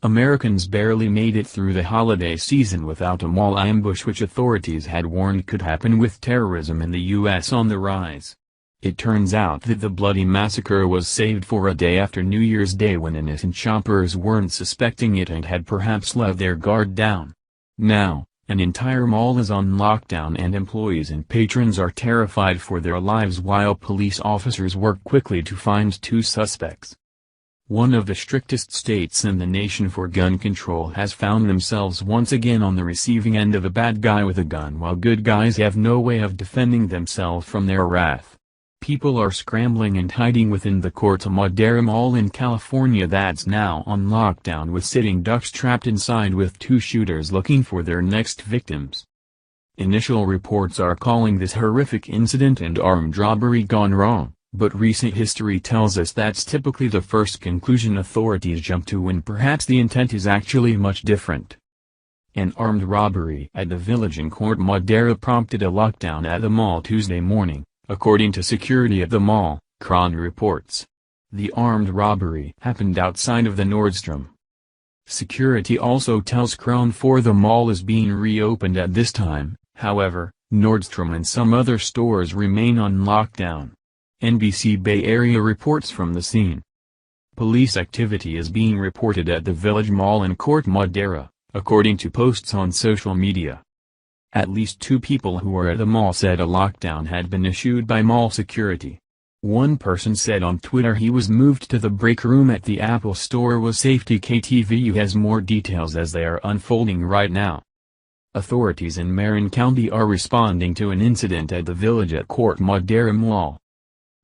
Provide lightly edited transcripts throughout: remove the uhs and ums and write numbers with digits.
Americans barely made it through the holiday season without a mall ambush which authorities had warned could happen with terrorism in the U.S. on the rise. It turns out that the bloody massacre was saved for a day after New Year's Day when innocent shoppers weren't suspecting it and had perhaps let their guard down. Now, an entire mall is on lockdown and employees and patrons are terrified for their lives while police officers work quickly to find two suspects. One of the strictest states in the nation for gun control has found themselves once again on the receiving end of a bad guy with a gun while good guys have no way of defending themselves from their wrath. People are scrambling and hiding within the Corta Madera mall in California that's now on lockdown with sitting ducks trapped inside with two shooters looking for their next victims. Initial reports are calling this horrific incident and armed robbery gone wrong, but recent history tells us that's typically the first conclusion authorities jump to when perhaps the intent is actually much different. An armed robbery at the village in Corta Madera prompted a lockdown at the mall Tuesday morning, according to security at the mall, Crown reports. The armed robbery happened outside of the Nordstrom. Security also tells Crown the mall is being reopened at this time, however, Nordstrom and some other stores remain on lockdown. NBC Bay Area reports from the scene. Police activity is being reported at the Village Mall in Corta Madera, according to posts on social media. At least two people who were at the mall said a lockdown had been issued by mall security. One person said on Twitter he was moved to the break room at the Apple store was safety. KTVU has more details as they are unfolding right now. Authorities in Marin County are responding to an incident at the village at Corta Madera Mall.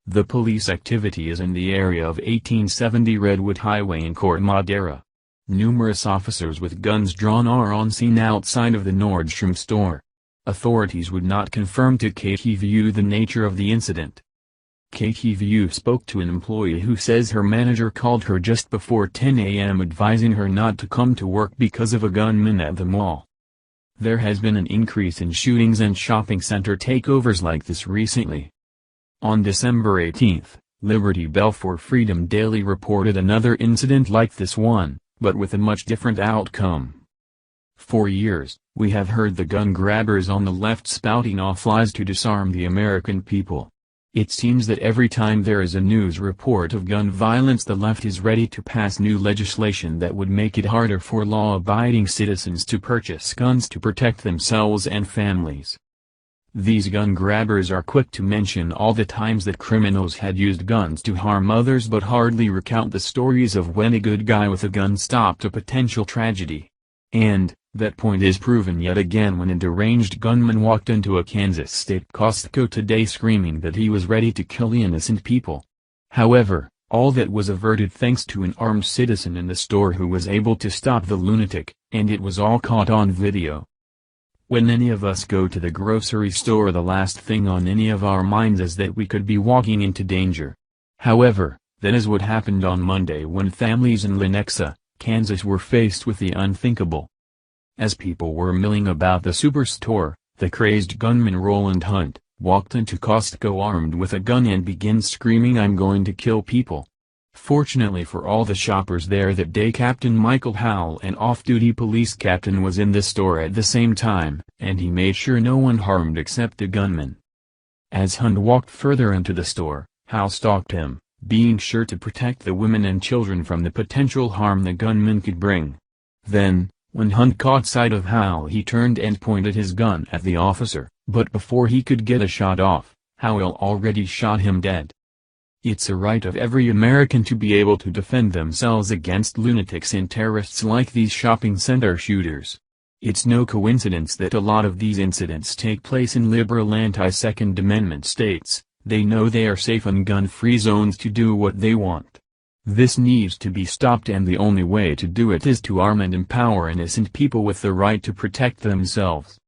The police activity is in the area of 1870 Redwood Highway in Corta Madera. Numerous officers with guns drawn are on scene outside of the Nordstrom store. Authorities would not confirm to KTVU the nature of the incident. KTVU spoke to an employee who says her manager called her just before 10 a.m. advising her not to come to work because of a gunman at the mall. There has been an increase in shootings and shopping center takeovers like this recently. On December 18, Liberty Bell for Freedom Daily reported another incident like this one, but with a much different outcome. For years, we have heard the gun grabbers on the left spouting off lies to disarm the American people. It seems that every time there is a news report of gun violence the left is ready to pass new legislation that would make it harder for law-abiding citizens to purchase guns to protect themselves and families. These gun grabbers are quick to mention all the times that criminals had used guns to harm others but hardly recount the stories of when a good guy with a gun stopped a potential tragedy. And, that point is proven yet again when a deranged gunman walked into a Kansas State Costco today screaming that he was ready to kill innocent people. However, all that was averted thanks to an armed citizen in the store who was able to stop the lunatic, and it was all caught on video. When any of us go to the grocery store the last thing on any of our minds is that we could be walking into danger. However, that is what happened on Monday when families in Lenexa, Kansas were faced with the unthinkable. As people were milling about the superstore, the crazed gunman Roland Hunt walked into Costco armed with a gun and began screaming, "I'm going to kill people." Fortunately for all the shoppers there that day, Captain Michael Howell, an off-duty police captain, was in the store at the same time, and he made sure no one harmed except the gunman. As Hunt walked further into the store, Howell stalked him, being sure to protect the women and children from the potential harm the gunman could bring. Then, when Hunt caught sight of Howell, he turned and pointed his gun at the officer, but before he could get a shot off, Howell already shot him dead. It's a right of every American to be able to defend themselves against lunatics and terrorists like these shopping center shooters. It's no coincidence that a lot of these incidents take place in liberal anti-Second Amendment states. They know they are safe and gun-free zones to do what they want. This needs to be stopped, and the only way to do it is to arm and empower innocent people with the right to protect themselves.